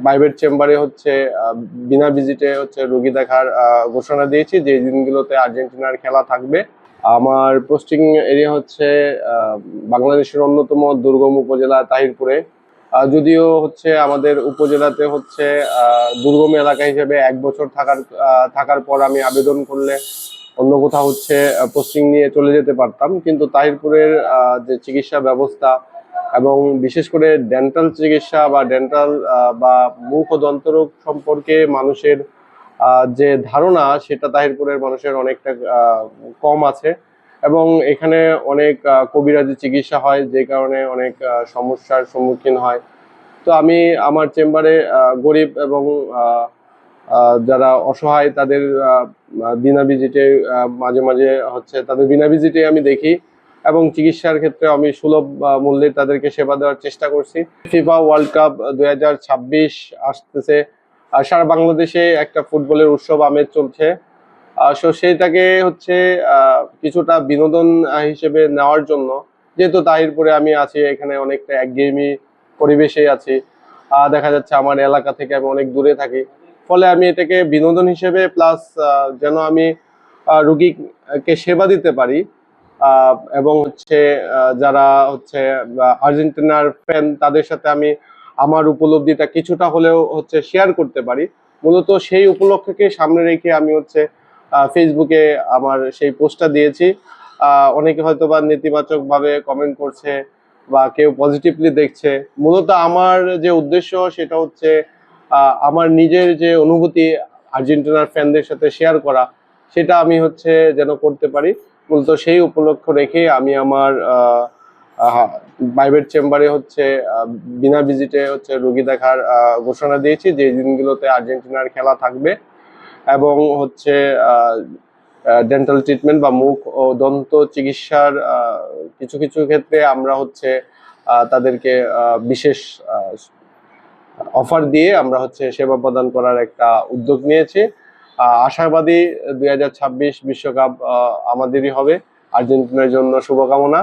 Private চেম্বারে হচ্ছে বিনা ভিজিটে হচ্ছে রোগী দেখার ঘোষণা দিয়েছি যে দিনগুলোতে আর্জেন্টিনার খেলা থাকবে। আমার পোস্টিং এরিয়া হচ্ছে বাংলাদেশের অন্যতম দুর্গম উপজেলা তাহিরপুরে। যদিও হচ্ছে আমাদের উপজেলাতে হচ্ছে দুর্গম এলাকা হিসেবে 1 বছর থাকার পর আমি আবেদন করলে অন্য কোথাও হচ্ছে পোস্টিং নিয়ে চলে যেতে পারতাম, কিন্তু তাহিরপুরের যে চিকিৎসা ব্যবস্থা এবং বিশেষ করে ডেন্টাল চিকিৎসা বা ডেন্টাল বা মুখ ও দন্তরোগ সম্পর্কে মানুষের যে ধারণা সেটা তাহিরপুরের মানুষের অনেকটা কম আছে এবং এখানে অনেক কবিরাজি চিকিৎসা হয়, যে কারণে অনেক সমস্যার সম্মুখীন হয়। তো আমি আমার চেম্বারে গরিব এবং যারা অসহায় তাদের বিনা ভিজিটে মাঝে মাঝে হচ্ছে তাদের বিনা ভিজিটে আমি দেখি এবং চিকিৎসার ক্ষেত্রে আমি সুলভ মূল্যে তাদেরকে সেবা দেওয়ার চেষ্টা করছি। ফিফা ওয়ার্ল্ড কাপ 2026 আসতেছে, সারা বাংলাদেশে একটা ফুটবলের উৎসব আমেজ চলছে। সেইটাকে হচ্ছে কিছুটা বিনোদন হিসেবে নেওয়ার জন্য, যেহেতু তাহিরপুরে আমি আছি, এখানে অনেকটা একঘেয়েমি পরিবেশে আছি, দেখা যাচ্ছে আমার এলাকা থেকে আমি অনেক দূরে থাকি, ফলে আমি এটাকে বিনোদন হিসেবে প্লাস যেন আমি রোগীকে সেবা দিতে পারি এবং হচ্ছে যারা হচ্ছে আর্জেন্টিনার ফ্যান তাদের সাথে আমি আমার উপলব্ধিটা কিছুটা হলেও হচ্ছে শেয়ার করতে পারি, মূলত সেই উপলক্ষকে সামনে রেখে আমি হচ্ছে ফেসবুকে আমার সেই পোস্টটা দিয়েছি। অনেকে হয়তো বা নেতিবাচক ভাবে কমেন্ট করছে বা কেউ পজিটিভলি দেখছে। মূলত আমার যে উদ্দেশ্য সেটা হচ্ছে আমার নিজের যে অনুভূতি আর্জেন্টিনার ফ্যানদের সাথে শেয়ার করা, সেটা আমি হচ্ছে যেন করতে পারি। মূলত সেই উপলক্ষ রেখে আমি আমার প্রাইভেট চেম্বারে হচ্ছে বিনা ভিজিটে হচ্ছে রোগী দেখার ঘোষণা দিয়েছি যে দিনগুলোতে আর্জেন্টিনার খেলা থাকবে এবং হচ্ছে ডেন্টাল ট্রিটমেন্ট বা মুখ ও দন্ত চিকিৎসার কিছু কিছু ক্ষেত্রে আমরা হচ্ছে তাদেরকে বিশেষ অফার দিয়ে আমরা হচ্ছে সেবা প্রদান করার একটা উদ্যোগ নিয়েছি। আশাবাদী 2026 বিশ্বকাপ আমাদেরই হবে। আর্জেন্টিনার জন্য শুভকামনা।